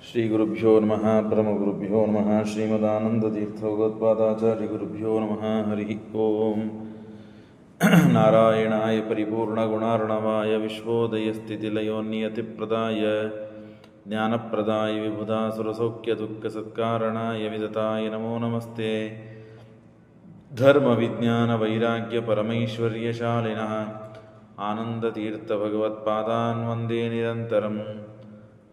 ಶ್ರೀಗುರುಭ್ಯೋ ನಮಃ ಪರಮಗುರುಭ್ಯೋ ನಮಃ ಶ್ರೀಮದಾನಂದತೀರ್ಥಭಗವತ್ಪಾದಾಚಾರ್ಯಗುರುಭ್ಯೋ ನಮಃ ಹರಿ ಓಂ. ನಾರಾಯಣಾಯ ಪರಿಪೂರ್ಣಗುಣಾರ್ಣವಾಯ ವಿಶ್ವೋದಯಸ್ಥಿತಿಲಯೋನ್ನಿಯತಿಪ್ರದಾಯ ಜ್ಞಾನಪ್ರದಾಯ ವಿಬುಧಾಸುರಸೌಖ್ಯದುಃಖಸತ್ಕಾರಣಾಯ ವಿದತಾಯ ನಮೋ ನಮಸ್ತೆ. ಧರ್ಮವಿಜ್ಞಾನವೈರಾಗ್ಯಪರಮೈಶ್ವರ್ಯಶಾಲಿನಃ ಆನಂದತೀರ್ಥಭಗವತ್ಪಾದಾನ್ ವಂದೇ ನಿರಂತರಂ.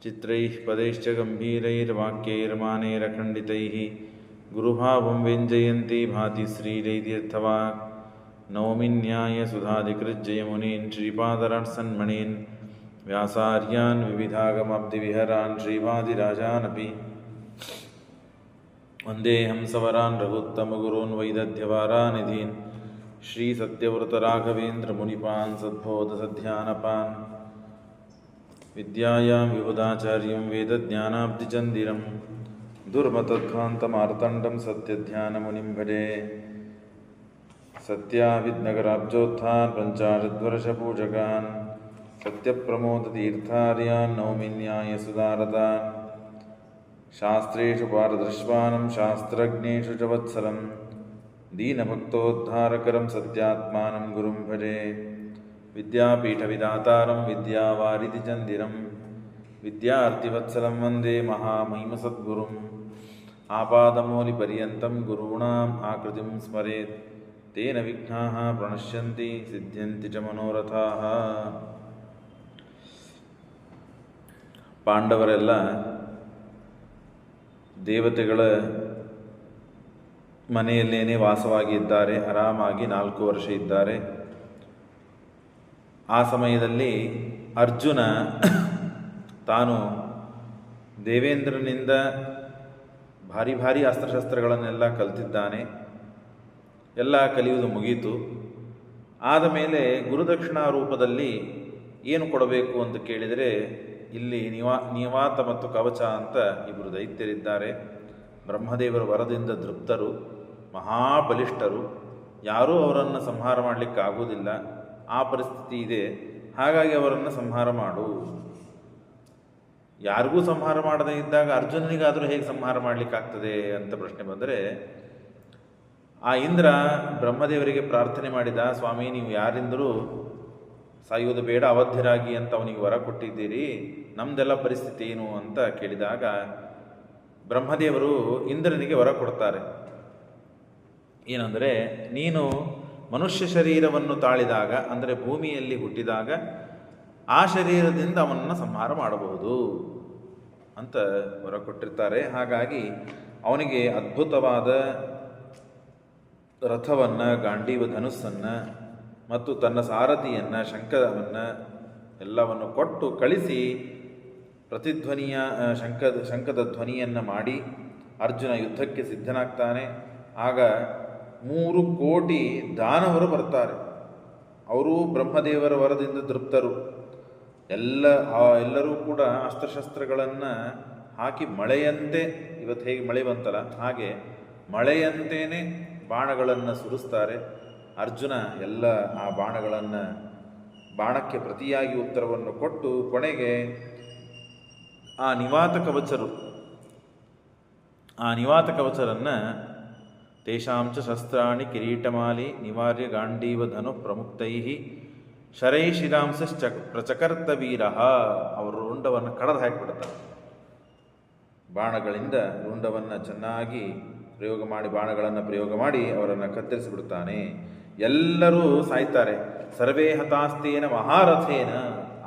ಚಿತ್ರೈಃ ಪದೈಶ್ಚ ಗಂಭೀರೈರ್ವಾಕ್ಯೈರ್ಮಾನೈರಖಂಡಿತೈಃ ಗುರುಭಾವಂ ವ್ಯಂಜಯಂತಿ ಭಾತಿ ಶ್ರೀರೈತೀರ್ಥವಾಕ್. ನೌಮಿ ನ್ಯಾಯಸುಧಾಧಿಕೃಜ್ಜಯಮುನೀನ್ ಶ್ರೀಪಾದರಾಟ್ಸನ್ಮಣೀನ್ ವ್ಯಾಸಾರ್ಯಾನ್ ವಿವಿಧಾಗಮಾಬ್ಧಿವಿಹರಾನ್ ಶ್ರೀವಾದಿರಾಜಾನಪಿ. ವಂದೇಹಂ ಸವರಾನ್ ರಘುತ್ತಮಗುರೂನ್ ವೈದಧ್ಯವಾರಾನಿಧೀನ್ ಶ್ರೀಸತ್ಯವೃತರಾಘವೇಂದ್ರ ಮುನಿಪಾನ್ ಸದ್ಬೋಧಸಧ್ಯಾನಪಾನ್. ವಿದ್ಯಾಯಾಂ ವಿಬುಧಾಚಾರ್ಯಂ ವೇದಜ್ಞಾನಾಬ್ಧಿಚಂದಿರಂ ದುರ್ಮತಧ್ವಾಂತಮಾರ್ತಂಡಂ ಸತ್ಯಧ್ಯಾನಮುನಿಂ ಭಜೆ. ಸತ್ಯಾವಿದ್ನಗರಾಬ್ಜೋತ್ಥಾನ್ ಪಂಚಾಶದ್ವರ್ಷಪೂಜಕಾನ್ ಸತ್ಯಪ್ರಮೋದತೀರ್ಥಾರ್ಯಾನ್ ನೌಮಿ ನ್ಯಾಯಸುಧಾರತಾನ್. ಶಾಸ್ತ್ರೇಷು ಪಾರದೃಶ್ವಾನಂ ಶಾಸ್ತ್ರಜ್ಞೇಷು ಚ ವತ್ಸಲಂ ದೀನಭಕ್ತೋದ್ಧಾರಕರಂ ಸತ್ಯಾತ್ಮಾನಂ ಗುರುಂ ಭಜೆ. ವಿದ್ಯಾಪೀಠವಿದಾತಾರಂ ವಿದ್ಯಾವಾರಿಧಿಚಂದಿರಂ ವಿದ್ಯಾರ್ಥಿವತ್ಸಲಂ ವಂದೇ ಮಹಾಮಹಿಮಸದ್ಗುರುಂ. ಆಪಾದಮೌಲಿಪರ್ಯಂతం ಗುರುಣಾಂ ಆಕೃತಿಂ ಸ್ಮರೇತ್ ತೇನ ವಿಘ್ನಾಃ ಪ್ರಣಶ್ಯಂತಿ ಸಿದ್ಧ್ಯಂತಿ ಚ ಮನೋರಥಾಃ. ಪಾಂಡವರೆಲ್ಲ ದೇವತೆಗಳ ಮನೆಯಲ್ಲೇನೇ ವಾಸವಾಗಿ ಇದ್ದಾರೆ. ಆರಾಮಾಗಿ 4 ವರ್ಷ ಇದ್ದಾರೆ. ಆ ಸಮಯದಲ್ಲಿ ಅರ್ಜುನ ತಾನು ದೇವೇಂದ್ರನಿಂದ ಭಾರಿ ಅಸ್ತ್ರಶಸ್ತ್ರಗಳನ್ನೆಲ್ಲ ಕಲಿತಿದ್ದಾನೆ. ಎಲ್ಲ ಕಲಿಯುವುದು ಮುಗೀತು. ಆದ ಮೇಲೆ ಗುರುದಕ್ಷಿಣಾ ರೂಪದಲ್ಲಿ ಏನು ಕೊಡಬೇಕು ಅಂತ ಕೇಳಿದರೆ, ಇಲ್ಲಿ ನಿವಾತ ಮತ್ತು ಕವಚ ಅಂತ ಇಬ್ಬರು ದೈತ್ಯರಿದ್ದಾರೆ. ಬ್ರಹ್ಮದೇವರ ವರದಿಂದ ತೃಪ್ತರು, ಮಹಾಬಲಿಷ್ಠರು, ಯಾರೂ ಅವರನ್ನು ಸಂಹಾರ ಮಾಡಲಿಕ್ಕಾಗುವುದಿಲ್ಲ. ಆ ಪರಿಸ್ಥಿತಿ ಇದೆ. ಹಾಗಾಗಿ ಅವರನ್ನು ಸಂಹಾರ ಮಾಡು. ಯಾರಿಗೂ ಸಂಹಾರ ಮಾಡದೇ ಇದ್ದಾಗ ಅರ್ಜುನನಿಗಾದರೂ ಹೇಗೆ ಸಂಹಾರ ಮಾಡಲಿಕ್ಕಾಗ್ತದೆ ಅಂತ ಪ್ರಶ್ನೆ ಬಂದರೆ, ಆ ಇಂದ್ರ ಬ್ರಹ್ಮದೇವರಿಗೆ ಪ್ರಾರ್ಥನೆ ಮಾಡಿದ, ಸ್ವಾಮಿ ನೀವು ಯಾರಿಂದರೂ ಸಾಯುವುದು ಬೇಡ, ಅವಧ್ಯರಾಗಿ ಅಂತ ಅವನಿಗೆ ವರ ಕೊಟ್ಟಿದ್ದೀರಿ, ನಮ್ಮದೆಲ್ಲ ಪರಿಸ್ಥಿತಿ ಏನು ಅಂತ ಕೇಳಿದಾಗ ಬ್ರಹ್ಮದೇವರು ಇಂದ್ರನಿಗೆ ವರ ಕೊಡ್ತಾರೆ. ಏನಂದರೆ, ನೀನು ಮನುಷ್ಯ ಶರೀರವನ್ನು ತಾಳಿದಾಗ, ಅಂದರೆ ಭೂಮಿಯಲ್ಲಿ ಹುಟ್ಟಿದಾಗ ಆ ಶರೀರದಿಂದ ಅವನನ್ನು ಸಂಹಾರ ಮಾಡಬಹುದು ಅಂತ ವರ ಕೊಟ್ಟಿರ್ತಾರೆ. ಹಾಗಾಗಿ ಅವನಿಗೆ ಅದ್ಭುತವಾದ ರಥವನ್ನು, ಗಾಂಡೀವ ಧನುಸ್ಸನ್ನು ಮತ್ತು ತನ್ನ ಸಾರಥಿಯನ್ನು, ಶಂಖವನ್ನು ಎಲ್ಲವನ್ನು ಕೊಟ್ಟು ಕಳಿಸಿ ಪ್ರತಿಧ್ವನಿಯ ಶಂಖದ ಧ್ವನಿಯನ್ನು ಮಾಡಿ ಅರ್ಜುನ ಯುದ್ಧಕ್ಕೆ ಸಿದ್ಧನಾಗ್ತಾನೆ. ಆಗ 3 ಕೋಟಿ ದಾನವರು ಬರ್ತಾರೆ. ಅವರು ಬ್ರಹ್ಮದೇವರ ವರದಿಂದ ತೃಪ್ತರು. ಎಲ್ಲರೂ ಕೂಡ ಅಸ್ತ್ರಶಸ್ತ್ರಗಳನ್ನು ಹಾಕಿ ಮಳೆಯಂತೆ, ಇವತ್ತು ಹೇಗೆ ಮಳೆ ಬಂತಲ್ಲ ಹಾಗೆ ಮಳೆಯಂತೇನೆ ಬಾಣಗಳನ್ನು ಸುರಿಸ್ತಾರೆ. ಅರ್ಜುನ ಎಲ್ಲ ಆ ಬಾಣಕ್ಕೆ ಪ್ರತಿಯಾಗಿ ಉತ್ತರವನ್ನು ಕೊಟ್ಟು ಕೊನೆಗೆ ಆ ನಿವಾತ ಕವಚರನ್ನು ತೇಷಾಂಚ ಶಸ್ತ್ರಾಣಿ ಕಿರೀಟಮಾಲಿ ನಿವಾರ್ಯ ಗಾಂಡೀವ ಧನು ಪ್ರಮುಕ್ತೈಃ ಶರೈ ಶಿರಾಂಶ ಪ್ರಚಕರ್ತ ವೀರಃ. ಅವರು ರುಂಡವನ್ನು ಕಡದು ಹಾಕಿಬಿಡ್ತಾರೆ. ಬಾಣಗಳಿಂದ ರುಂಡವನ್ನು ಚೆನ್ನಾಗಿ ಬಾಣಗಳನ್ನು ಪ್ರಯೋಗ ಮಾಡಿ ಅವರನ್ನು ಕತ್ತರಿಸಿಬಿಡ್ತಾನೆ. ಎಲ್ಲರೂ ಸಾಯ್ತಾರೆ. ಸರ್ವೇ ಹತಾಸ್ತೇನ ಮಹಾರಥೇನ.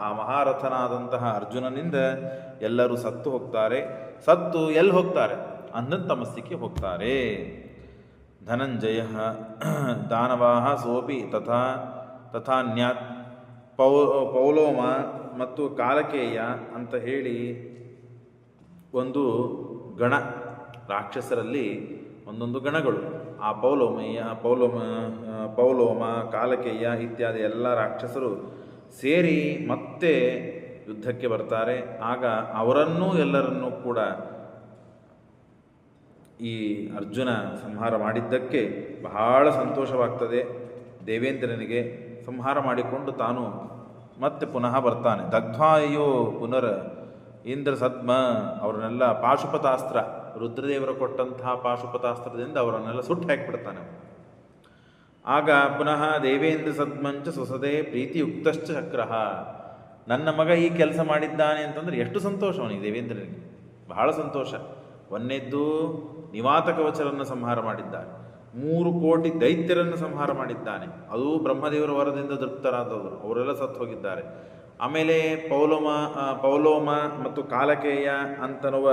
ಆ ಮಹಾರಥನಾದಂತಹ ಅರ್ಜುನನಿಂದ ಎಲ್ಲರೂ ಸತ್ತು ಹೋಗ್ತಾರೆ. ಸತ್ತು ಎಲ್ಲಿ ಹೋಗ್ತಾರೆ? ಅಂಧಂತಮಸ್ಸಿಗೆ ಹೋಗ್ತಾರೆ. ಧನಂಜಯ ದಾನವಾಹ ಸೋಪಿ ತಥಾನ್ಯಾತ್ ಪೌಲೋಮ ಮತ್ತು ಕಾಲಕೇಯ ಅಂತ ಹೇಳಿ ಒಂದು ಗಣ, ರಾಕ್ಷಸರಲ್ಲಿ ಒಂದೊಂದು ಗಣಗಳು. ಆ ಪೌಲೋಮ ಕಾಲಕೇಯ ಇತ್ಯಾದಿ ಎಲ್ಲ ರಾಕ್ಷಸರು ಸೇರಿ ಮತ್ತೆ ಯುದ್ಧಕ್ಕೆ ಬರ್ತಾರೆ. ಆಗ ಅವರನ್ನೂ ಎಲ್ಲರನ್ನೂ ಕೂಡ ಈ ಅರ್ಜುನ ಸಂಹಾರ ಮಾಡಿದ್ದಕ್ಕೆ ಬಹಳ ಸಂತೋಷವಾಗ್ತದೆ ದೇವೇಂದ್ರನಿಗೆ. ಸಂಹಾರ ಮಾಡಿಕೊಂಡು ತಾನು ಮತ್ತೆ ಪುನಃ ಬರ್ತಾನೆ. ದಗ್ಧ್ವಾಯೋ ಇಂದ್ರ ಸದ್ಮ ಅವರನ್ನೆಲ್ಲ ಪಾಶುಪತಾಸ್ತ್ರ, ರುದ್ರದೇವರು ಕೊಟ್ಟಂತಹ ಪಾಶುಪತಾಸ್ತ್ರದಿಂದ ಅವರನ್ನೆಲ್ಲ ಸುಟ್ಟು ಹಾಕಿಬಿಡ್ತಾನೆ. ಆಗ ಪುನಃ ದೇವೇಂದ್ರ ಸದ್ಮಂಚ ಸ್ವಸದೇ ಪ್ರೀತಿಯುಕ್ತಶ್ಚ ಚಕ್ರಃ. ನನ್ನ ಮಗ ಈ ಕೆಲಸ ಮಾಡಿದ್ದಾನೆ ಅಂತಂದರೆ ಎಷ್ಟು ಸಂತೋಷ ಅವನಿಗೆ, ದೇವೇಂದ್ರನಿಗೆ ಬಹಳ ಸಂತೋಷ. ಒಂದನೇದ್ದು ನಿವಾತ ಕವಚರನ್ನು ಸಂಹಾರ ಮಾಡಿದ್ದಾನೆ, 3 ಕೋಟಿ ದೈತ್ಯರನ್ನು ಸಂಹಾರ ಮಾಡಿದ್ದಾನೆ, ಅದು ಬ್ರಹ್ಮದೇವರ ವರದಿಂದ ತೃಪ್ತರಾದವರು, ಅವರೆಲ್ಲ ಸತ್ತು ಹೋಗಿದ್ದಾರೆ. ಆಮೇಲೆ ಪೌಲೋಮ ಮತ್ತು ಕಾಲಕೇಯ ಅಂತನ್ನುವ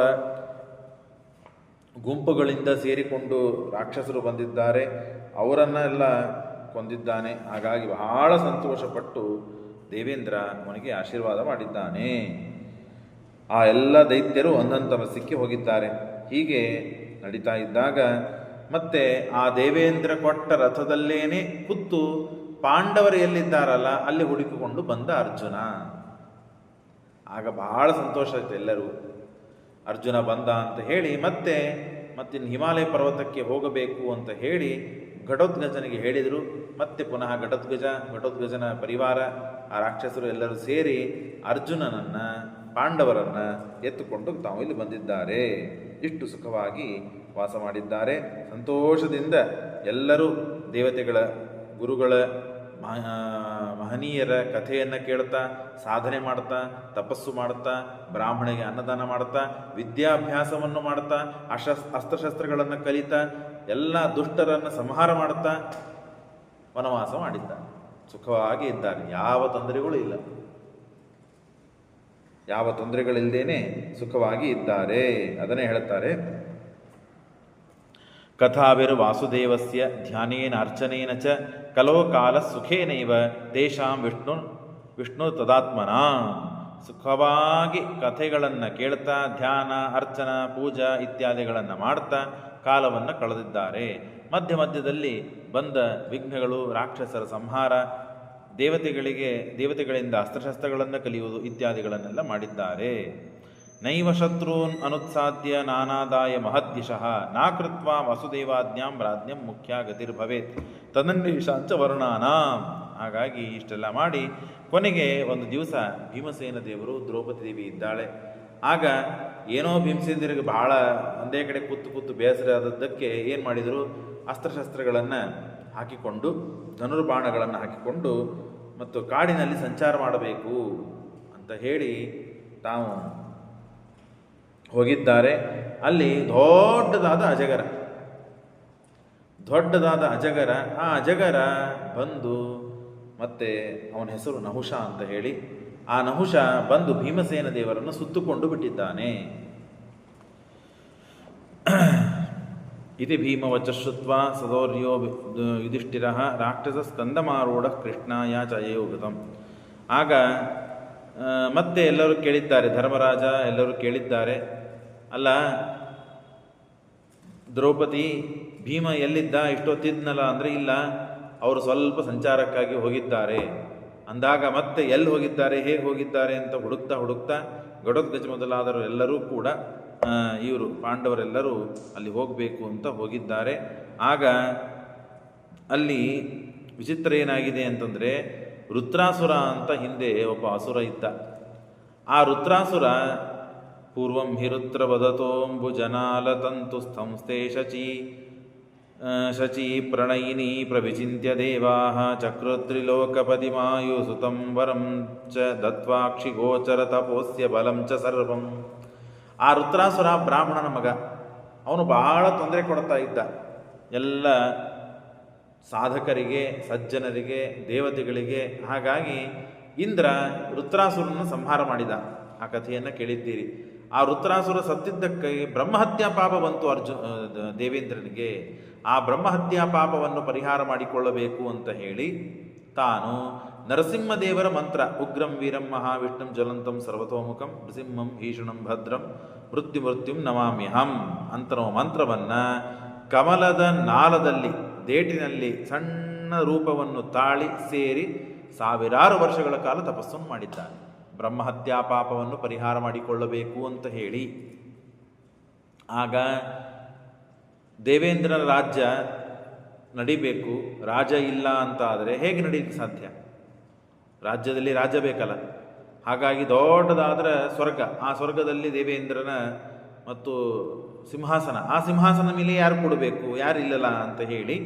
ಗುಂಪುಗಳಿಂದ ಸೇರಿಕೊಂಡು ರಾಕ್ಷಸರು ಬಂದಿದ್ದಾರೆ, ಅವರನ್ನೆಲ್ಲ ಕೊಂದಿದ್ದಾನೆ. ಹಾಗಾಗಿ ಬಹಳ ಸಂತೋಷಪಟ್ಟು ದೇವೇಂದ್ರ ಅವನಿಗೆ ಆಶೀರ್ವಾದ ಮಾಡಿದ್ದಾನೆ. ಆ ಎಲ್ಲ ದೈತ್ಯರು ಒಂದೊಂದು ತಮಸ್ಸಿಕ್ಕೆ ಹೋಗಿದ್ದಾರೆ. ಹೀಗೆ ನಡೀತಾ ಇದ್ದಾಗ ಮತ್ತೆ ಆ ದೇವೇಂದ್ರ ಕೊಟ್ಟ ರಥದಲ್ಲೇನೆ ಕೂತು ಪಾಂಡವರು ಎಲ್ಲಿದ್ದಾರಲ್ಲ ಅಲ್ಲಿ ಹುಡುಕಿಕೊಂಡು ಬಂದ ಅರ್ಜುನ. ಆಗ ಬಹಳ ಸಂತೋಷ ಆಯಿತು ಎಲ್ಲರೂ. ಅರ್ಜುನ ಬಂದ ಅಂತ ಹೇಳಿ ಮತ್ತಿನ್ನು ಹಿಮಾಲಯ ಪರ್ವತಕ್ಕೆ ಹೋಗಬೇಕು ಅಂತ ಹೇಳಿ ಘಟೋತ್ಕಚನಿಗೆ ಹೇಳಿದರು. ಮತ್ತೆ ಪುನಃ ಘಟೋತ್ಕಚನ ಪರಿವಾರ, ಆ ರಾಕ್ಷಸರು ಎಲ್ಲರೂ ಸೇರಿ ಅರ್ಜುನನನ್ನು, ಪಾಂಡವರನ್ನು ಎತ್ತುಕೊಂಡು ತಾವು ಇಲ್ಲಿ ಬಂದಿದ್ದಾರೆ. ಇಷ್ಟು ಸುಖವಾಗಿ ವಾಸ ಮಾಡಿದ್ದಾರೆ. ಸಂತೋಷದಿಂದ ಎಲ್ಲರೂ ದೇವತೆಗಳ, ಗುರುಗಳ, ಮಹನೀಯರ ಕಥೆಯನ್ನು ಕೇಳ್ತಾ, ಸಾಧನೆ ಮಾಡ್ತಾ, ತಪಸ್ಸು ಮಾಡ್ತಾ, ಬ್ರಾಹ್ಮಣಿಗೆ ಅನ್ನದಾನ ಮಾಡ್ತಾ, ವಿದ್ಯಾಭ್ಯಾಸವನ್ನು ಮಾಡ್ತಾ, ಅಸ್ತ್ರಶಸ್ತ್ರಗಳನ್ನು ಕಲಿತಾ, ಎಲ್ಲ ದುಷ್ಟರನ್ನು ಸಂಹಾರ ಮಾಡ್ತಾ ವನವಾಸ ಮಾಡಿದ್ದಾರೆ. ಸುಖವಾಗಿ ಇದ್ದಾರೆ. ಯಾವ ತೊಂದರೆಗಳು ಇಲ್ಲ, ಯಾವ ತೊಂದರೆಗಳಿಲ್ಲದೇನೆ ಸುಖವಾಗಿ ಇದ್ದಾರೆ. ಅದನ್ನೇ ಹೇಳ್ತಾರೆ, ಕಥಾವಿರು ವಾಸುದೇವಸ್ಯ ಧ್ಯಾನೇನ ಅರ್ಚನೇನ ಚ ಕಲೋ ಕಾಲ ಸುಖೇನೈವ ತೇಷಾಂ ವಿಷ್ಣು ತದಾತ್ಮನ. ಸುಖವಾಗಿ ಕಥೆಗಳನ್ನು ಕೇಳ್ತಾ, ಧ್ಯಾನ, ಅರ್ಚನ, ಪೂಜಾ ಇತ್ಯಾದಿಗಳನ್ನು ಮಾಡ್ತಾ ಕಾಲವನ್ನು ಕಳೆದಿದ್ದಾರೆ. ಮಧ್ಯದಲ್ಲಿ ಬಂದ ವಿಘ್ನಗಳು, ರಾಕ್ಷಸರ ಸಂಹಾರ, ದೇವತೆಗಳಿಂದ ಅಸ್ತ್ರಶಸ್ತ್ರಗಳನ್ನು ಕಲಿಯುವುದು ಇತ್ಯಾದಿಗಳನ್ನೆಲ್ಲ ಮಾಡಿದ್ದಾರೆ. ನೈವ ಶತ್ರುನ್ ಅನುತ್ಸಾದ್ಯ ನಾನಾದಾಯ ಮಹದ್ಯಶಃ ನಾಕೃತ್ವ ವಸುದೇವಾಜ್ಞಾಂ ರಾಜ್ಞಂ ಮುಖ್ಯ ಗತಿರ್ಭವೇತ್ ತದನ್ನೇಷಾಂಚ ವರ್ಣಾನಾಂ. ಹಾಗಾಗಿ ಇಷ್ಟೆಲ್ಲ ಮಾಡಿ ಕೊನೆಗೆ ಒಂದು ದಿವಸ ಭೀಮಸೇನ ದೇವರು, ದ್ರೌಪದಿ ದೇವಿ ಇದ್ದಾಳೆ. ಆಗ ಏನೋ ಭೀಮಸೇನರಿಗೆ ಬಹಳ ಒಂದೇ ಕಡೆ ಕೂತು ಬೇಸರ ಆದದ್ದಕ್ಕೆ ಏನು ಮಾಡಿದರು, ಅಸ್ತ್ರಶಸ್ತ್ರಗಳನ್ನು ಹಾಕಿಕೊಂಡು, ಧನುರ್ಬಾಣಗಳನ್ನು ಹಾಕಿಕೊಂಡು ಮತ್ತು ಕಾಡಿನಲ್ಲಿ ಸಂಚಾರ ಮಾಡಬೇಕು ಅಂತ ಹೇಳಿ ತಾವು ಹೋಗಿದ್ದಾರೆ. ಅಲ್ಲಿ ದೊಡ್ಡದಾದ ಅಜಗರ, ಆ ಅಜಗರ ಬಂದು, ಮತ್ತೆ ಅವನ ಹೆಸರು ನಹುಷ ಅಂತ ಹೇಳಿ, ಆ ನಹುಷ ಬಂದು ಭೀಮಸೇನ ದೇವರನ್ನು ಸುತ್ತುಕೊಂಡು ಬಿಟ್ಟಿದ್ದಾನೆ. ಇತಿ ಭೀಮವಚ ಶ್ರುತ್ವಾ ಸದೌರ್ಯೋ ಯುಧಿಷ್ಠಿರ ರಾಕ್ಷಸ ಸ್ಕಂದಮಾರೂಢ ಕೃಷ್ಣಾಯ ಚಯೋಗತಂ. ಆಗ ಮತ್ತೆ ಎಲ್ಲರೂ ಕೇಳಿದ್ದಾರೆ, ಧರ್ಮರಾಜ ಎಲ್ಲರೂ ಕೇಳಿದ್ದಾರೆ, ಅಲ್ಲ ದ್ರೌಪದಿ ಭೀಮ ಎಲ್ಲಿದ್ದ, ಇಷ್ಟೊತ್ತಿದ್ನಲ್ಲ ಅಂದರೆ ಇಲ್ಲ, ಅವರು ಸ್ವಲ್ಪ ಸಂಚಾರಕ್ಕಾಗಿ ಹೋಗಿದ್ದಾರೆ ಅಂದಾಗ ಮತ್ತೆ ಎಲ್ಲಿ ಹೋಗಿದ್ದಾರೆ, ಹೇಗೆ ಹೋಗಿದ್ದಾರೆ ಅಂತ ಹುಡುಕ್ತಾ ಘಟೋತ್ಕಚ ಮೊದಲಾದರು ಎಲ್ಲರೂ ಕೂಡ ಇವರು ಪಾಂಡವರೆಲ್ಲರೂ ಅಲ್ಲಿ ಹೋಗಬೇಕು ಅಂತ ಹೋಗಿದ್ದಾರೆ. ಆಗ ಅಲ್ಲಿ ವಿಚಿತ್ರ ಏನಾಗಿದೆ ಅಂತಂದರೆ, ವೃತ್ರಾಸುರ ಅಂತ ಹಿಂದೆ ಒಬ್ಬ ಅಸುರ ಇದ್ದ. ಆ ವೃತ್ರಾಸುರ ಪೂರ್ವಂ ಹಿರುತ್ರ ವದತೋಂಬುಜನಾಲತಂತು ಸಂಸ್ಥೆ ಶಚಿ ಪ್ರಣಯಿನಿ ಪ್ರವಿಚಿಂತ್ಯ ದೇವಾಃ ಚಕ್ರತ್ರಿಲೋಕಪತಿಮಾಯು ಸುತಂ ವರಂ ಚ ದತ್ವಾಕ್ಷಿ ಗೋಚರ ತಪೋಸ್ಯ ಬಲಂ ಚ ಸರ್ವಂ. ಆ ವೃತ್ರಾಸುರ ಬ್ರಾಹ್ಮಣನ ಮಗ. ಅವನು ಬಹಳ ತೊಂದರೆ ಕೊಡ್ತಾ ಇದ್ದ ಎಲ್ಲ ಸಾಧಕರಿಗೆ, ಸಜ್ಜನರಿಗೆ, ದೇವತೆಗಳಿಗೆ. ಹಾಗಾಗಿ ಇಂದ್ರ ವೃತ್ರಾಸುರನ್ನು ಸಂಹಾರ ಮಾಡಿದ. ಆ ಕಥೆಯನ್ನು ಕೇಳಿದ್ದೀರಿ. ಆ ವೃತ್ರಾಸುರ ಸತ್ತಿದ್ದಕ್ಕೆ ಬ್ರಹ್ಮಹತ್ಯಾ ಪಾಪ ಬಂತು ದೇವೇಂದ್ರನಿಗೆ. ಆ ಬ್ರಹ್ಮಹತ್ಯಾ ಪಾಪವನ್ನು ಪರಿಹಾರ ಮಾಡಿಕೊಳ್ಳಬೇಕು ಅಂತ ಹೇಳಿ ತಾನು ನರಸಿಂಹದೇವರ ಮಂತ್ರ, ಉಗ್ರಂ ವೀರಂ ಮಹಾವಿಷ್ಣುಂ ಜ್ವಲಂತಂ ಸರ್ವತೋಮುಖಂ ನೃಸಿಂಹಂ ಭೀಷಣಂ ಭದ್ರಂ ಮೃತ್ಯುಂ ನಮಾಮ್ಯಹಂ ಅಂತನೋ ಮಂತ್ರವನ್ನು ಕಮಲದ ನಾಲದಲ್ಲಿ, ದೇಟಿನಲ್ಲಿ ಸಣ್ಣ ರೂಪವನ್ನು ತಾಳಿ ಸೇರಿ ಸಾವಿರಾರು ವರ್ಷಗಳ ಕಾಲ ತಪಸ್ಸನ್ನು ಮಾಡಿದ್ದಾನೆ. ಬ್ರಹ್ಮಹತ್ಯಾ ಪಾಪವನ್ನು ಪರಿಹಾರ ಮಾಡಿಕೊಳ್ಳಬೇಕು ಅಂತ ಹೇಳಿ. ಆಗ ದೇವೇಂದ್ರನ ರಾಜ್ಯ ನಡಿಬೇಕು. ರಾಜ ಇಲ್ಲ ಅಂತ ಆದರೆ ಹೇಗೆ ನಡೀಲಿಕ್ಕೆ ಸಾಧ್ಯ? ರಾಜ್ಯದಲ್ಲಿ ರಾಜ ಬೇಕಲ್ಲ. ಹಾಗಾಗಿ ದೊಡ್ಡದಾದ ಸ್ವರ್ಗ, ಆ ಸ್ವರ್ಗದಲ್ಲಿ ದೇವೇಂದ್ರನ ಮತ್ತು ಸಿಂಹಾಸನ, ಆ ಸಿಂಹಾಸನ ಮೇಲೆ ಯಾರು ಕೊಡಬೇಕು, ಯಾರಿಲ್ಲಲ್ಲ ಅಂತ ಹೇಳಿ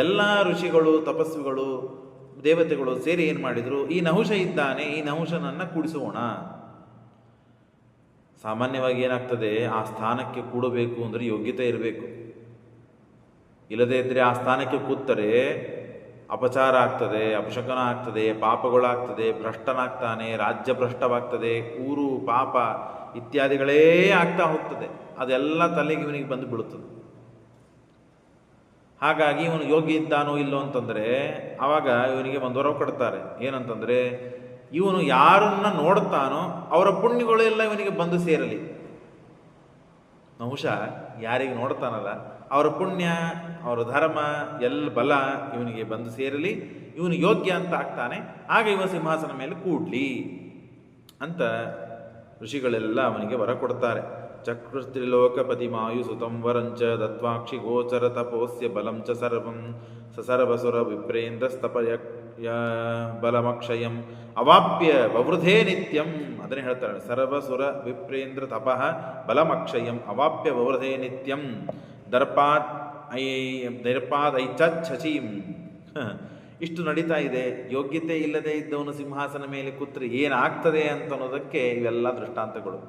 ಎಲ್ಲ ಋಷಿಗಳು, ತಪಸ್ವಿಗಳು, ದೇವತೆಗಳು ಸೇರಿ ಏನು ಮಾಡಿದರು, ಈ ನಹುಷ ಇದ್ದಾನೆ, ಈ ನಹುಷನನ್ನು ಕೂಡಿಸೋಣ. ಸಾಮಾನ್ಯವಾಗಿ ಏನಾಗ್ತದೆ, ಆ ಸ್ಥಾನಕ್ಕೆ ಕೂಡಬೇಕು ಅಂದರೆ ಯೋಗ್ಯತೆ ಇರಬೇಕು. ಇಲ್ಲದೇ ಇದ್ದರೆ ಆ ಸ್ಥಾನಕ್ಕೆ ಕೂತರೆ ಅಪಚಾರ ಆಗ್ತದೆ, ಅಪಶಕನ ಆಗ್ತದೆ, ಪಾಪಗಳಾಗ್ತದೆ, ಭ್ರಷ್ಟನಾಗ್ತಾನೆ, ರಾಜ್ಯ ಭ್ರಷ್ಟವಾಗ್ತದೆ, ಊರು ಪಾಪ ಇತ್ಯಾದಿಗಳೇ ಆಗ್ತಾ ಹೋಗ್ತದೆ. ಅದೆಲ್ಲ ತಲೆಗೆ ಇವನಿಗೆ ಬಂದು ಬೀಳುತ್ತದೆ. ಹಾಗಾಗಿ ಇವನು ಯೋಗ್ಯ ಇದ್ದಾನೋ ಇಲ್ಲೋ ಅಂತಂದರೆ ಆವಾಗ ಇವನಿಗೆ ಒಂದು ವರ ಕೊಡ್ತಾರೆ. ಏನಂತಂದರೆ, ಇವನು ಯಾರನ್ನ ನೋಡ್ತಾನೋ ಅವರ ಪುಣ್ಯಗಳೆಲ್ಲ ಇವನಿಗೆ ಬಂದು ಸೇರಲಿ. ನಹುಷ ಯಾರಿಗೆ ನೋಡ್ತಾನಲ್ಲ ಅವರ ಪುಣ್ಯ, ಅವರ ಧರ್ಮ, ಎಲ್ಲ ಬಲ ಇವನಿಗೆ ಬಂದು ಸೇರಲಿ, ಇವನು ಯೋಗ್ಯ ಅಂತ ಆಗ್ತಾನೆ, ಆಗ ಇವ ಸಿಂಹಾಸನ ಮೇಲೆ ಕೂಡ್ಲಿ ಅಂತ ಋಷಿಗಳೆಲ್ಲ ಅವನಿಗೆ ವರ ಕೊಡ್ತಾರೆ. ಚಕ್ರಸ್ತ್ರಿಲೋಕಪತಿ ಮಾಯು ಸುತಂ ವರಂಚ ದತ್ವಾಕ್ಷಿ ಗೋಚರ ತಪೋಸ್ಯ ಬಲಂ ಚ ಸರ್ವಂ ಸಸರ್ವಸುರ ವಿಪ್ರೇಂದ್ರಸ್ತಪಯ ಬಲಮಕ್ಷಯಂ ಅವಾಪ್ಯ ವವೃಧೇ ನಿತ್ಯಂ. ಅದನ್ನೇ ಹೇಳ್ತಾರೆ, ಸರ್ವಸುರ ವಿಪ್ರೇಂದ್ರ ತಪಃ ಬಲಮಕ್ಷಯಂ ಅವಾಪ್ಯ ವವೃಧೇ ನಿತ್ಯಂ ದರ್ಪಾದೈಚೀಂ. ಇಷ್ಟು ನಡೀತಾ ಇದೆ. ಯೋಗ್ಯತೆ ಇಲ್ಲದೆ ಇದ್ದವನು ಸಿಂಹಾಸನ ಮೇಲೆ ಕೂತ್ರೆ ಏನಾಗ್ತದೆ ಅಂತ ಅನ್ನೋದಕ್ಕೆ ಇವೆಲ್ಲ ದೃಷ್ಟಾಂತಗಳು.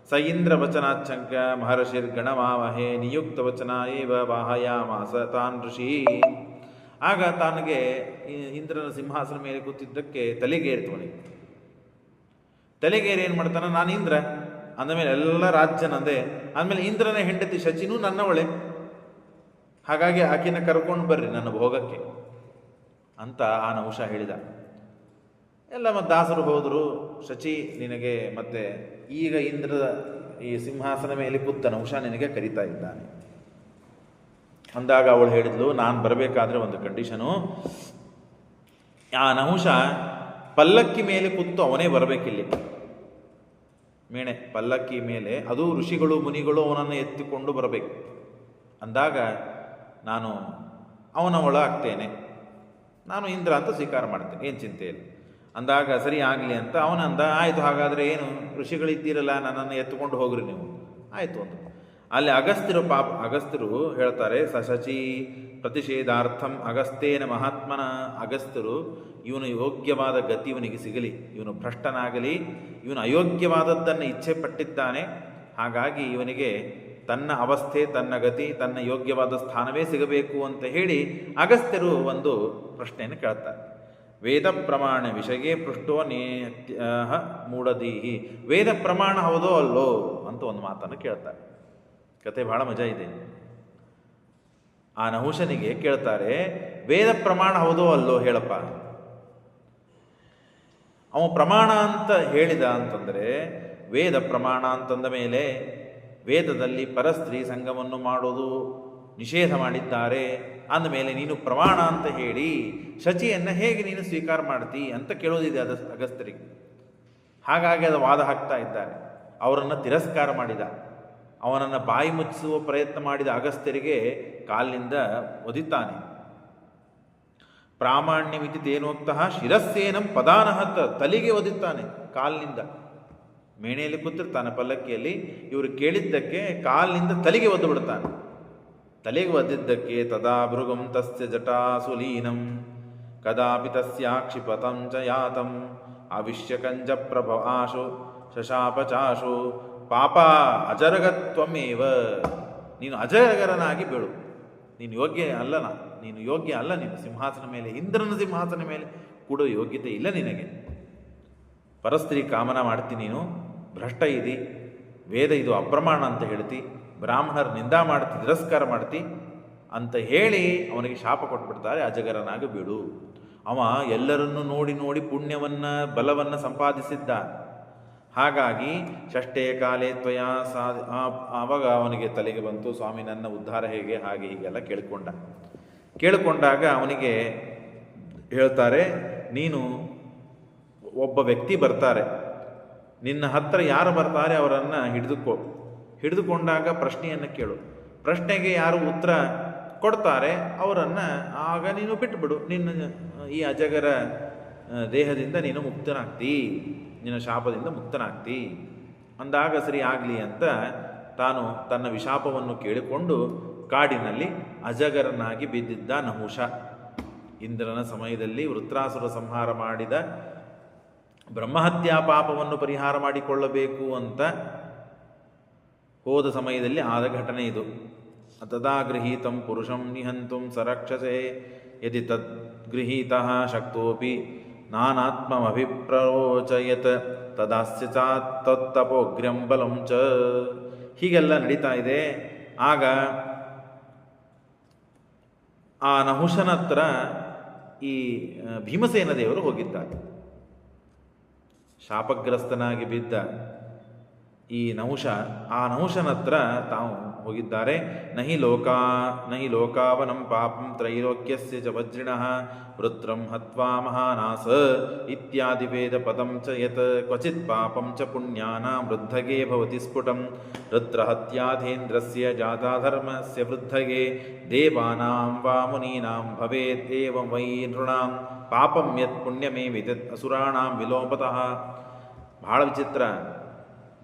ಸ ಇಂದ್ರ ವಚನಾಚಂಕ ಮಹರ್ಷಿರ್ಗಣಮಾವಹೇ ನಿಯುಕ್ತ ವಚನ ಏವ ವಾಹಯಾಮಾಸ ತಾನ್ ಋಷಿ. ಆಗ ತನಗೆ ಇಂದ್ರನ ಸಿಂಹಾಸನ ಮೇಲೆ ಕೂತಿದ್ದಕ್ಕೆ ತಲೆಗೇರ್ತವನಿಗೆ. ತಲೆಗೇರಿ ಏನು ಮಾಡ್ತಾನೆ, ನಾನು ಇಂದ್ರ ಅಂದಮೇಲೆ ಎಲ್ಲ ರಾಜ್ಯನಂದೆ, ಆದಮೇಲೆ ಇಂದ್ರನ ಹೆಂಡತಿ ಶಚಿನೂ ನನ್ನವಳೆ, ಹಾಗಾಗಿ ಆಕೆನ ಕರ್ಕೊಂಡು ಬರ್ರಿ ನನ್ನ ಭೋಗಕ್ಕೆ ಅಂತ ಆ ನಹುಷ ಹೇಳಿದ. ಎಲ್ಲ ಮತ್ತು ದಾಸರು ಹೋದರು. ಶಚಿ ನಿನಗೆ ಮತ್ತೆ ಈಗ ಇಂದ್ರದ ಈ ಸಿಂಹಾಸನ ಮೇಲೆ ಕೂತ ನಹುಷ ನಿನಗೆ ಕರೀತಾ ಇದ್ದಾನೆ ಅಂದಾಗ ಅವಳು ಹೇಳಿದ್ಲು, ನಾನು ಬರಬೇಕಾದ್ರೆ ಒಂದು ಕಂಡೀಷನು, ಆ ನಹುಷ ಪಲ್ಲಕ್ಕಿ ಮೇಲೆ ಕೂತು ಅವನೇ ಬರಬೇಕಿಲ್ಲಿ. ಮೇಣೆ ಪಲ್ಲಕ್ಕಿ ಮೇಲೆ, ಅದು ಋಷಿಗಳು ಮುನಿಗಳು ಅವನನ್ನು ಎತ್ತಿಕೊಂಡು ಬರಬೇಕು. ಅಂದಾಗ ನಾನು ಅವನವಳ ಆಗ್ತೇನೆ, ನಾನು ಇಂದ್ರ ಅಂತ ಸ್ವೀಕಾರ ಮಾಡ್ತೇನೆ, ಏನು ಚಿಂತೆ ಇಲ್ಲ ಅಂದಾಗ ಸರಿ ಆಗಲಿ ಅಂತ ಅವನಂದ. ಆಯಿತು, ಹಾಗಾದರೆ ಏನು ಋಷಿಗಳಿದ್ದೀರಲ್ಲ, ನನ್ನನ್ನು ಎತ್ತುಕೊಂಡು ಹೋಗ್ರಿ ನೀವು. ಆಯಿತು ಅಂತ ಅಲ್ಲಿ ಅಗಸ್ತ್ಯರು ಹೇಳ್ತಾರೆ, ಸಶಚಿ ಪ್ರತಿಷೇಧಾರ್ಥಂ ಅಗಸ್ತ್ಯೇನ ಮಹಾತ್ಮನ. ಅಗಸ್ತ್ಯರು ಇವನು ಯೋಗ್ಯವಾದ ಗತಿ ಇವನಿಗೆ ಸಿಗಲಿ, ಇವನು ಭ್ರಷ್ಟನಾಗಲಿ, ಇವನು ಅಯೋಗ್ಯವಾದದ್ದನ್ನು ಇಚ್ಛೆ ಪಟ್ಟಿದ್ದಾನೆ, ಹಾಗಾಗಿ ಇವನಿಗೆ ತನ್ನ ಅವಸ್ಥೆ, ತನ್ನ ಗತಿ, ತನ್ನ ಯೋಗ್ಯವಾದ ಸ್ಥಾನವೇ ಸಿಗಬೇಕು ಅಂತ ಹೇಳಿ ಅಗಸ್ತ್ಯರು ಒಂದು ಪ್ರಶ್ನೆಯನ್ನು ಕೇಳ್ತಾರೆ. ವೇದ ಪ್ರಮಾಣ ವಿಷಯೇ ಪೃಷ್ಟೋ ನೇತ್ಯಃ ಮೂಢಧೀಹಿ. ವೇದ ಪ್ರಮಾಣ ಹೌದೋ ಅಲ್ಲೋ ಅಂತ ಒಂದು ಮಾತನ್ನು ಕೇಳ್ತಾರೆ. ಕತೆ ಬಹಳ ಮಜಾ ಇದೆ. ಆ ನಹುಷನಿಗೆ ಕೇಳ್ತಾರೆ, ವೇದ ಪ್ರಮಾಣ ಹೌದೋ ಅಲ್ಲೋ ಹೇಳಪ್ಪ. ಅವ ಪ್ರಮಾಣ ಅಂತ ಹೇಳಿದ ಅಂತಂದರೆ, ವೇದ ಪ್ರಮಾಣ ಅಂತಂದ ಮೇಲೆ ವೇದದಲ್ಲಿ ಪರಸ್ತ್ರೀ ಸಂಗಮವನ್ನು ಮಾಡೋದು ನಿಷೇಧ ಮಾಡಿದ್ದಾರೆ, ಅಂದಮೇಲೆ ನೀನು ಪ್ರಮಾಣ ಅಂತ ಹೇಳಿ ಶಚಿಯನ್ನು ಹೇಗೆ ನೀನು ಸ್ವೀಕಾರ ಮಾಡ್ತಿ ಅಂತ ಕೇಳೋದಿದೆ ಅಗಸ್ತ್ಯರಿಗೆ. ಹಾಗಾಗಿ ಅದು ವಾದ ಹಾಕ್ತಾ ಇದ್ದಾರೆ. ಅವರನ್ನು ತಿರಸ್ಕಾರ ಮಾಡಿದ, ಅವನನ್ನು ಬಾಯಿ ಮುಚ್ಚಿಸುವ ಪ್ರಯತ್ನ ಮಾಡಿದ ಅಗಸ್ತ್ಯರಿಗೆ ಕಾಲಿನಿಂದ ಒದಿತಾನೆ. ಪ್ರಾಮಾಣ್ಯಮಿತಿ ತೇನೋಕ್ತಃ ಶಿರಸ್ಸೇನಂ ಪದಾನಹತ. ತಲೆಗೆ ಒದಿತಾನೆ ಕಾಲಿನಿಂದ. ಮೇಣೆಯಲ್ಲಿ ಕೂತಿರ್ತಾನೆ ಪಲ್ಲಕ್ಕಿಯಲ್ಲಿ, ಇವರು ಕೇಳಿದ್ದಕ್ಕೆ ಕಾಲಿನಿಂದ ತಲೆಗೆ ಒದ್ದು ಬಿಡ್ತಾನೆ. ತಲೆಗೆ ಒದ್ದಿದ್ದಕ್ಕೆ ತದಾ ಭೃಗಂ ತಸ್ಯ ಜಟಾಸುಲೀನಂ ಕದಾಪಿ ತಸ್ಯಾಕ್ಷಿಪತಂ ಚ ಯಾತಂ ಅವಿಶ್ಯಕಂಜ ಪ್ರಭ ಆಶು ಶಶಾಪಚಾಶು ಪಾಪ ಅಜರಗತ್ವಮೇವ. ನೀನು ಅಜರಗರನಾಗಿ ಬೀಳು, ನೀನು ಯೋಗ್ಯ ಅಲ್ಲ, ನೀನು ಸಿಂಹಾಸನ ಮೇಲೆ, ಇಂದ್ರನ ಸಿಂಹಾಸನ ಮೇಲೆ ಕೂಡ ಯೋಗ್ಯತೆ ಇಲ್ಲ ನಿನಗೆ. ಪರಸ್ತ್ರೀ ಕಾಮನ ಮಾಡ್ತೀನಿ, ನೀನು ಭ್ರಷ್ಟ ಇದಿ, ವೇದ ಇದು ಅಪ್ರಮಾಣ ಅಂತ ಹೇಳ್ತಿ, ಬ್ರಾಹ್ಮಣರ ನಿಂದಾ ಮಾಡ್ತಿ, ತಿರಸ್ಕಾರ ಮಾಡ್ತಿ ಅಂತ ಹೇಳಿ ಅವನಿಗೆ ಶಾಪ ಕೊಟ್ಬಿಡ್ತಾರೆ, ಅಜಗರನಾಗಿ ಬೀಳು. ಅವ ಎಲ್ಲರನ್ನೂ ನೋಡಿ ನೋಡಿ ಪುಣ್ಯವನ್ನು ಬಲವನ್ನು ಸಂಪಾದಿಸಿದ್ದ. ಹಾಗಾಗಿ ಷಷ್ಠೇ ಕಾಲೇ ತ್ವಯ ಆವಾಗ ಅವನಿಗೆ ತಲೆಗೆ ಬಂತು, ಸ್ವಾಮಿ ನನ್ನ ಉದ್ಧಾರ ಹೇಗೆ, ಹಾಗೆ ಹೀಗೆಲ್ಲ ಕೇಳಿಕೊಂಡಾಗ ಅವನಿಗೆ ಹೇಳ್ತಾರೆ, ನೀನು ಒಬ್ಬ ವ್ಯಕ್ತಿ ಬರ್ತಾರೆ, ನಿನ್ನ ಹತ್ರ ಯಾರು ಬರ್ತಾರೆ ಅವರನ್ನು ಹಿಡಿದುಕೊಂಡಾಗ ಪ್ರಶ್ನೆಯನ್ನು ಕೇಳು. ಪ್ರಶ್ನೆಗೆ ಯಾರು ಉತ್ತರ ಕೊಡ್ತಾರೆ ಅವರನ್ನು ಆಗ ನೀನು ಬಿಟ್ಟುಬಿಡು, ನಿನ್ನ ಈ ಅಜಗರ ದೇಹದಿಂದ ನೀನು ಮುಕ್ತನಾಗ್ತಿ ನಿನ್ನ ಶಾಪದಿಂದ ಮುಕ್ತನಾಗ್ತಿ ಅಂದಾಗ ಸರಿ ಆಗಲಿ ಅಂತ ತಾನು ತನ್ನ ವಿಶಾಪವನ್ನು ಕೇಳಿಕೊಂಡು ಕಾಡಿನಲ್ಲಿ ಅಜಗರನಾಗಿ ಬಿದ್ದಿದ್ದ ನಹುಷ. ಇಂದ್ರನ ಸಮಯದಲ್ಲಿ ವೃತ್ರಾಸುರ ಸಂಹಾರ ಮಾಡಿದ ಬ್ರಹ್ಮಹತ್ಯಾ ಪಾಪವನ್ನು ಪರಿಹಾರ ಮಾಡಿಕೊಳ್ಳಬೇಕು ಅಂತ ಹೋದ ಸಮಯದಲ್ಲಿ ಆದ ಘಟನೆ ಇದು. ತದಾ ಗೃಹೀತಂ ಪುರುಷಂ ನಿಹಂತುಂ ಸರಕ್ಷಸೆ ಯದಿ ತದ್ಗೃಹೀತಃ ಶಕ್ತೋಪಿ ನಾನಾತ್ಮಮಭಿಪ್ರರೋಚಯತ್ ತದಾಸ್ಯ ಚಾತ್ ತತ್ತಪೋಗ್ರ್ಯಂ ಬಲಂ ಚ. ಹೀಗೆಲ್ಲ ನಡೀತಾ ಇದೆ. ಆಗ ಆ ನಹುಷನ ಹತ್ರ ಈ ಭೀಮಸೇನ ದೇವರು ಹೋಗಿದ್ದಾರೆ. ಶಾಪಗ್ರಸ್ತನಾಗಿ ಬಿದ್ದ ಈ ನಹುಷ, ಆ ನಹುಷನ ಹತ್ರ ತಾವು ಹೋಗಿದ್ದಾರೆ. ನಹಿ ಲೋಕಾವನಂ ಪಾಪಂ ತ್ರೈಲೋಕ್ಯಸ್ಯ ಚ ವಜ್ರಿಣಃ ವೃತ್ರಂ ಹತ್ವಾ ಮಹಾನಾಸ ಇತ್ಯಾದಿ ವೇದ ಪದಂ ಚ ಯತ್ ಕ್ವಚಿತ್ ಪಾಪಂ ಚ ಪುಣ್ಯಾನಾಂ ವೃದ್ಧಗೆ ಭವತಿ ಸ್ಫುಟಂ ವೃತ್ರಹತ್ಯಾಧೇಂದ್ರಸ್ಯ ಜಾತಾಧರ್ಮಸ್ಯ ವೃದ್ಧಗೆ ದೇವಾನಾಂ ವಾ ಮುನೀನಾಂ ಭವೇತ್ ಏವಂ ವೈ ನೃಣಾಂ ಪಾಪಂ ಯತ್ ಪುಣ್ಯಮೇವಿತತ್ ಅಸುರಾಣಾಂ ವಿಲೋಪತಃ. ಬಹಳ ವಿಚಿತ್ರ.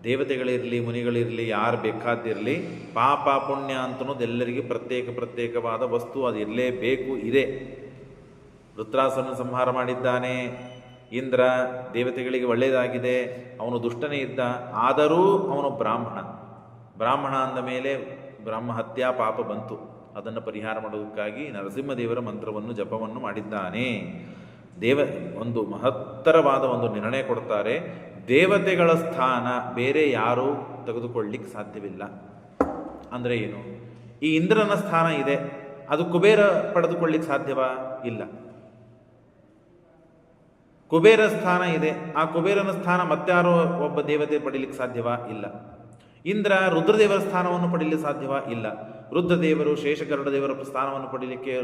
ದೇವತೆಗಳಿರಲಿ ಮುನಿಗಳಿರಲಿ ಯಾರು ಬೇಕಾದಿರಲಿ ಪಾಪ ಪುಣ್ಯ ಅಂತನೋದು ಎಲ್ಲರಿಗೂ ಪ್ರತ್ಯೇಕವಾದ ವಸ್ತು, ಅದು ಇರಲೇಬೇಕು, ಇದೆ. ವೃತ್ರಾಸುರನ ಸಂಹಾರ ಮಾಡಿದ್ದಾನೆ ಇಂದ್ರ, ದೇವತೆಗಳಿಗೆ ಒಳ್ಳೆಯದಾಗಿದೆ, ಅವನು ದುಷ್ಟನೇ ಇದ್ದ, ಆದರೂ ಅವನು ಬ್ರಾಹ್ಮಣ ಅಂದ ಮೇಲೆ ಬ್ರಹ್ಮ ಹತ್ಯಾ ಪಾಪ ಬಂತು. ಅದನ್ನು ಪರಿಹಾರ ಮಾಡೋದಕ್ಕಾಗಿ ನರಸಿಂಹದೇವರ ಮಂತ್ರವನ್ನು ಜಪವನ್ನು ಮಾಡಿದ್ದಾನೆ. ಒಂದು ಮಹತ್ತರವಾದ ಒಂದು ನಿರ್ಣಯ ಕೊಡ್ತಾರೆ. ದೇವತೆಗಳ ಸ್ಥಾನ ಬೇರೆ ಯಾರೂ ತೆಗೆದುಕೊಳ್ಳಿಕ್ಕೆ ಸಾಧ್ಯವಿಲ್ಲ. ಅಂದರೆ ಏನು? ಈ ಇಂದ್ರನ ಸ್ಥಾನ ಇದೆ, ಅದು ಕುಬೇರ ಪಡೆದುಕೊಳ್ಳಿಕ್ಕೆ ಸಾಧ್ಯವಾ? ಇಲ್ಲ. ಕುಬೇರ ಸ್ಥಾನ ಇದೆ, ಆ ಕುಬೇರನ ಸ್ಥಾನ ಮತ್ತಾರೋ ಒಬ್ಬ ದೇವತೆ ಪಡೀಲಿಕ್ಕೆ ಸಾಧ್ಯವಾ? ಇಲ್ಲ. ಇಂದ್ರ ರುದ್ರದೇವರ ಸ್ಥಾನವನ್ನು ಪಡೀಲಿಕ್ಕೆ ಸಾಧ್ಯವಾ? ಇಲ್ಲ. ರುದ್ರದೇವರು ಶೇಷಗರುಡ ದೇವರ ಸ್ಥಾನವನ್ನು ಪಡೀಲಿಕ್ಕೆ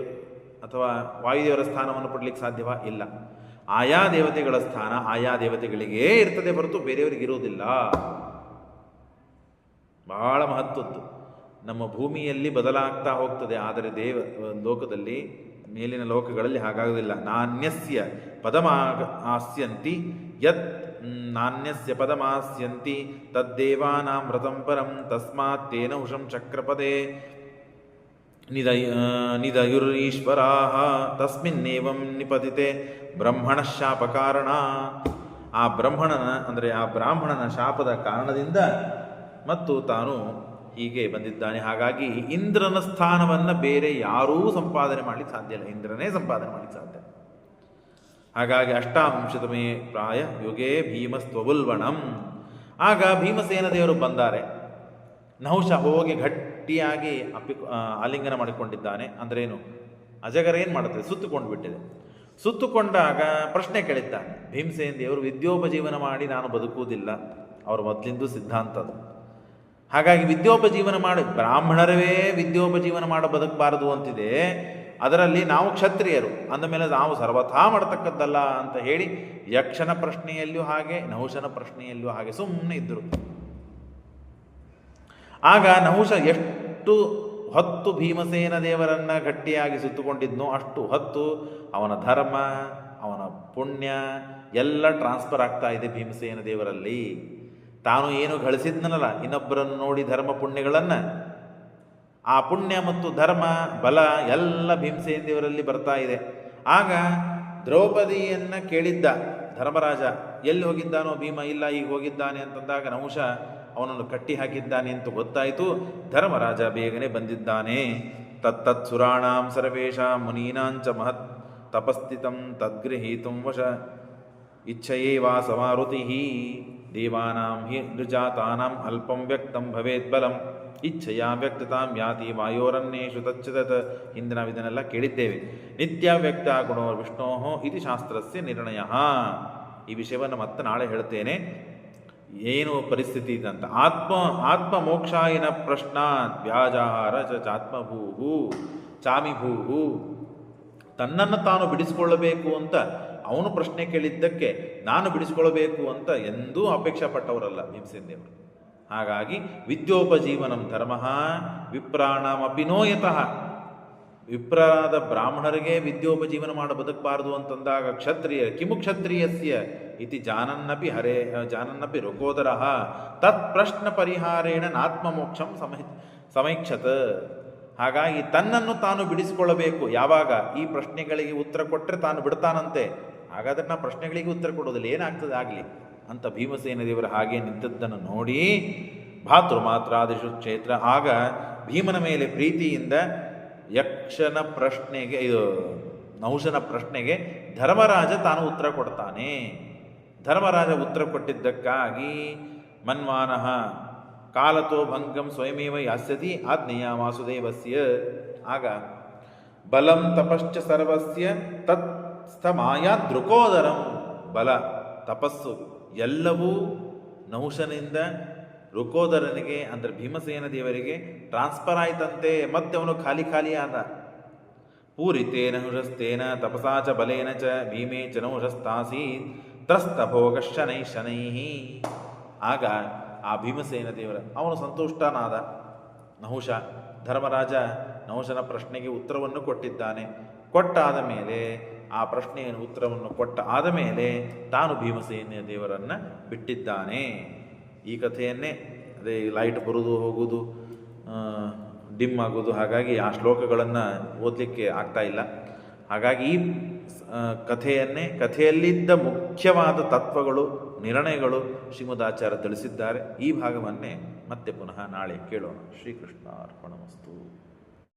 ಅಥವಾ ವಾಯುದೇವರ ಸ್ಥಾನವನ್ನು ಪಡಲಿಕ್ಕೆ ಸಾಧ್ಯವಾ? ಇಲ್ಲ. ಆಯಾ ದೇವತೆಗಳ ಸ್ಥಾನ ಆಯಾ ದೇವತೆಗಳಿಗೇ ಇರ್ತದೆ ಹೊರತು ಬೇರೆಯವರಿಗೆ ಇರುವುದಿಲ್ಲ. ಬಹಳ ಮಹತ್ವದ್ದು. ನಮ್ಮ ಭೂಮಿಯಲ್ಲಿ ಬದಲಾಗ್ತಾ ಹೋಗ್ತದೆ, ಆದರೆ ಲೋಕದಲ್ಲಿ, ಮೇಲಿನ ಲೋಕಗಳಲ್ಲಿ ಹಾಗಾಗುವುದಿಲ್ಲ. ನಾಣ್ಯಸ್ಯ ಪದಮಾಸ್ಯಂತಿ ಯತ್ ನಾಣ್ಯಸ್ಯ ಪದಮಾಸ್ಯಂತಿ ತದ್ದೇವಾನಾಂ ವ್ರತಂ ಪರಂ ತಸ್ಮಾತ್ ತೇನ ಹುಷಂ ಚಕ್ರಪದೇ ನಿದಯುರೀಶ್ವರಾಃ ತಸ್ಮಿನ್ನೇವಂ ನಿಪತಿತೆ ಬ್ರಹ್ಮಣ ಶಾಪ ಕಾರಣ. ಆ ಬ್ರಾಹ್ಮಣನ ಶಾಪದ ಕಾರಣದಿಂದ ಮತ್ತು ತಾನು ಹೀಗೆ ಬಂದಿದ್ದಾನೆ. ಹಾಗಾಗಿ ಇಂದ್ರನ ಸ್ಥಾನವನ್ನು ಬೇರೆ ಯಾರೂ ಸಂಪಾದನೆ ಮಾಡಲಿಕ್ಕೆ ಸಾಧ್ಯ ಇಲ್ಲ, ಇಂದ್ರನೇ ಸಂಪಾದನೆ ಮಾಡಲಿಕ್ಕೆ ಸಾಧ್ಯ. ಹಾಗಾಗಿ ಅಷ್ಟಾಂಶತಮೇ ಪ್ರಾಯ ಯುಗೇ ಭೀಮಸ್ತ್ವಬುಲ್ವಣಂ. ಆಗ ಭೀಮಸೇನ ದೇವರು ಬಂದಾರೆ. ನಹುಷ ಹೋಗಿ ಗಟ್ಟಿಯಾಗಿ ಆಲಿಂಗನ ಮಾಡಿಕೊಂಡಿದ್ದಾನೆ. ಅಂದ್ರೇನು? ಅಜಗರ ಏನು ಮಾಡುತ್ತದೆ? ಸುತ್ತುಕೊಂಡು ಬಿಟ್ಟಿದೆ. ಸುತ್ತುಕೊಂಡಾಗ ಪ್ರಶ್ನೆ ಕೇಳಿದ್ದಾನೆ ಭೀಮಸೇನ ದೇವರು, ವಿದ್ಯೋಪಜೀವನ ಮಾಡಿ ನಾನು ಬದುಕುವುದಿಲ್ಲ, ಅವ್ರ ಮೊದಲಿಂದು ಸಿದ್ಧಾಂತ ಅದು. ಹಾಗಾಗಿ ವಿದ್ಯೋಪಜೀವನ ಮಾಡಿ, ಬ್ರಾಹ್ಮಣರವೇ ವಿದ್ಯೋಪಜೀವನ ಮಾಡ ಬದುಕಬಾರದು ಅಂತಿದೆ, ಅದರಲ್ಲಿ ನಾವು ಕ್ಷತ್ರಿಯರು ಅಂದಮೇಲೆ ನಾವು ಸರ್ವಥಾ ಮಾಡತಕ್ಕದ್ದಲ್ಲ ಅಂತ ಹೇಳಿ ಯಕ್ಷನ ಪ್ರಶ್ನೆಯಲ್ಲೂ ಹಾಗೆ ನಹುಷನ ಪ್ರಶ್ನೆಯಲ್ಲೂ ಹಾಗೆ ಸುಮ್ಮನೆ ಇದ್ದರು. ಆಗ ನಹುಷ ಎಷ್ಟು ಹೊತ್ತು ಭೀಮಸೇನ ದೇವರನ್ನು ಗಟ್ಟಿಯಾಗಿ ಸುತ್ತುಕೊಂಡಿದ್ನೋ ಅಷ್ಟು ಹೊತ್ತು ಅವನ ಧರ್ಮ, ಅವನ ಪುಣ್ಯ ಎಲ್ಲ ಟ್ರಾನ್ಸ್ಫರ್ ಆಗ್ತಾ ಇದೆ ಭೀಮಸೇನ ದೇವರಲ್ಲಿ. ತಾನು ಏನು ಗಳಿಸಿದ್ನಲ್ಲ ಇನ್ನೊಬ್ಬರನ್ನು ನೋಡಿ ಧರ್ಮ ಪುಣ್ಯಗಳನ್ನು, ಆ ಪುಣ್ಯ ಮತ್ತು ಧರ್ಮ ಬಲ ಎಲ್ಲ ಭೀಮಸೇನ ದೇವರಲ್ಲಿ ಬರ್ತಾ ಇದೆ. ಆಗ ದ್ರೌಪದಿಯನ್ನು ಕೇಳಿದ್ದ ಧರ್ಮರಾಜ, ಎಲ್ಲಿ ಹೋಗಿದ್ದಾನೋ ಭೀಮ, ಇಲ್ಲ ಈಗ ಹೋಗಿದ್ದಾನೆ ಅಂತಂದಾಗ ನಹುಷ ಅವನನ್ನು ಕಟ್ಟಿ ಹಾಕಿದ್ದಾನೆ ಅಂತ ಗೊತ್ತಾಯಿತು. ಧರ್ಮರಾಜ ಬೇಗನೆ ಬಂದಿದ್ದಾನೆ. ತತ್ತತ್ ಸುರಾಣಾಂ ಸರ್ವೇಷಾಂ ಮುನೀನಾಂಚ ಮಹತ್ ತಪಸ್ಥಿತಂ ತದ್ಗೃಹೀತುಂ ವಶ ಇಚ್ಛಯೇವಾ ಸಮಾರುತಿ ದೇವಾನಾಂ ಹಿ ನೃಜಾತಾನಾಂ ಅಲ್ಪಂ ವ್ಯಕ್ತಂ ಭವೇತ್ ಬಲಂ ಇಚ್ಛೆಯ ವ್ಯಕ್ತತಾಂ ಯಾತಿ ವಾಯೋರನ್ನೇಷು ತಚ್ಚತತ್. ಹಿಂದೆ ನಾವು ಇದನ್ನೆಲ್ಲ ಕೇಳಿದ್ದೇವೆ. ನಿತ್ಯ ವ್ಯಕ್ತ ಗುಣೋ ವಿಷ್ಣೋ ಇತಿ ಶಾಸ್ತ್ರಸ್ಯ ನಿರ್ಣಯ. ಈ ವಿಷಯವನ್ನು ಮತ್ತೆ ನಾಳೆ ಹೇಳ್ತೇನೆ, ಏನು ಪರಿಸ್ಥಿತಿ ಇದಂತ. ಆತ್ಮ ಮೋಕ್ಷಾಯಿನ ಪ್ರಶ್ನಾತ್ ವ್ಯಾಜಾಹಾರ ಚಾತ್ಮಭೂಹು ಚಾಮಿಭೂಹು. ತನ್ನನ್ನು ತಾನು ಬಿಡಿಸಿಕೊಳ್ಳಬೇಕು ಅಂತ ಅವನು ಪ್ರಶ್ನೆ ಕೇಳಿದ್ದಕ್ಕೆ ನಾನು ಬಿಡಿಸಿಕೊಳ್ಳಬೇಕು ಅಂತ ಎಂದೂ ಅಪೇಕ್ಷೆ ಪಟ್ಟವರಲ್ಲ ಭೀಮಸೇನ ದೇವರು. ಹಾಗಾಗಿ ವಿದ್ಯೋಪಜೀವನಂ ಧರ್ಮ ವಿಪ್ರಾಣಮಪಿ ನೋಯತಃ. ವಿಪ್ರಾದ ಬ್ರಾಹ್ಮಣರಿಗೆ ವಿದ್ಯೋಪಜೀವನ ಮಾಡ ಬದುಕಬಾರದು ಅಂತಂದಾಗ ಕ್ಷತ್ರಿಯ ಕಿಮು ಕ್ಷತ್ರಿಯಸ್ಯ ಇತಿ ಜಾನನ್ನಪಿ ರುಕೋದರ ತತ್ ಪ್ರಶ್ನ ಪರಿಹಾರೇಣ ನಾತ್ಮಮೋಕ್ಷಂ ಸಮೈಕ್ಷತ. ಹಾಗಾಗಿ ತನ್ನನ್ನು ತಾನು ಬಿಡಿಸಿಕೊಳ್ಳಬೇಕು. ಯಾವಾಗ ಈ ಪ್ರಶ್ನೆಗಳಿಗೆ ಉತ್ತರ ಕೊಟ್ಟರೆ ತಾನು ಬಿಡ್ತಾನಂತೆ, ಹಾಗಾದ್ರೆ ನಾ ಪ್ರಶ್ನೆಗಳಿಗೆ ಉತ್ತರ ಕೊಡೋದಿಲ್ಲ, ಏನಾಗ್ತದೆ ಆಗಲಿ ಅಂತ ಭೀಮಸೇನ ದೇವರು ಹಾಗೆ ನಿಂತದ್ದನ್ನು ನೋಡಿ ಭಾತೃಮಾತ್ರಾದಿಷು ಕ್ಷೇತ್ರ. ಆಗ ಭೀಮನ ಮೇಲೆ ಪ್ರೀತಿಯಿಂದ ಯಕ್ಷನ ಪ್ರಶ್ನೆಗೆ, ಇದು ನಹುಷನ ಪ್ರಶ್ನೆಗೆ ಧರ್ಮರಾಜ ತಾನು ಉತ್ತರ ಕೊಡ್ತಾನೆ. ಧರ್ಮರಾಜ ಉತ್ತರ ಕೊಟ್ಟಿದ್ದಕ್ಕಾಗಿ ಮನ್ಮಾನಃ ಕಾಲತೋ ಭಂಗಂ ಸ್ವಯಮೇವ ಯಾಸ್ಯತಿ ಆಜ್ಞೆಯ ವಾಸುದೇವಸ್ಯ. ಆಗ ಬಲಂ ತಪಶ್ಚ ಸರ್ವಸ್ಯ ತತ್ಸ್ಥಮಾಯಾ ದೃಕೋದರಂ. ಬಲ ತಪಸ್ಸು ಎಲ್ಲವೂ ನಹುಷನಿಂದ ರುಕೋದರನಿಗೆ ಅಂದರೆ ಭೀಮಸೇನ ದೇವರಿಗೆ ಟ್ರಾನ್ಸ್ಫರ್ ಆಯ್ತಂತೆ. ಮತ್ತೆ ಅವನು ಖಾಲಿ ಆದ. ಪೂರಿತೇನ ನಹುಷಸ್ತೇನ ತಪಸಾ ಚ ಬಲೇನ ಚ ಭೀಮೇ ಚ ನಹುಷಸ್ತಾಸೀತ್ ತ್ರಸ್ತಭೋಗ ಶನೈ. ಆಗ ಆ ಭೀಮಸೇನ ದೇವರ ಅವನು ಸಂತುಷ್ಟನಾದ. ನಹುಷ ಧರ್ಮರಾಜ ನಹುಷನ ಪ್ರಶ್ನೆಗೆ ಉತ್ತರವನ್ನು ಕೊಟ್ಟಿದ್ದಾನೆ. ಕೊಟ್ಟಾದ ಮೇಲೆ ಆ ಪ್ರಶ್ನೆಯ ಉತ್ತರವನ್ನು ಕೊಟ್ಟ ಆದ ಮೇಲೆ ತಾನು ಭೀಮಸೇನ ದೇವರನ್ನು ಬಿಟ್ಟಿದ್ದಾನೆ. ಈ ಕಥೆಯನ್ನೇ ಅದೇ ಲೈಟ್ ಬರುವುದು ಹೋಗುವುದು ಡಿಮ್ ಆಗೋದು, ಹಾಗಾಗಿ ಆ ಶ್ಲೋಕಗಳನ್ನು ಓದಲಿಕ್ಕೆ ಆಗ್ತಾ ಇಲ್ಲ. ಹಾಗಾಗಿ ಈ ಕಥೆಯಲ್ಲಿದ್ದ ಮುಖ್ಯವಾದ ತತ್ವಗಳು, ನಿರ್ಣಯಗಳು ಶ್ರೀಮದಾಚಾರ್ಯ ತಿಳಿಸಿದ್ದಾರೆ. ಈ ಭಾಗವನ್ನೇ ಮತ್ತೆ ಪುನಃ ನಾಳೆ ಕೇಳೋಣ. ಶ್ರೀಕೃಷ್ಣ ಅರ್ಪಣಮಸ್ತು.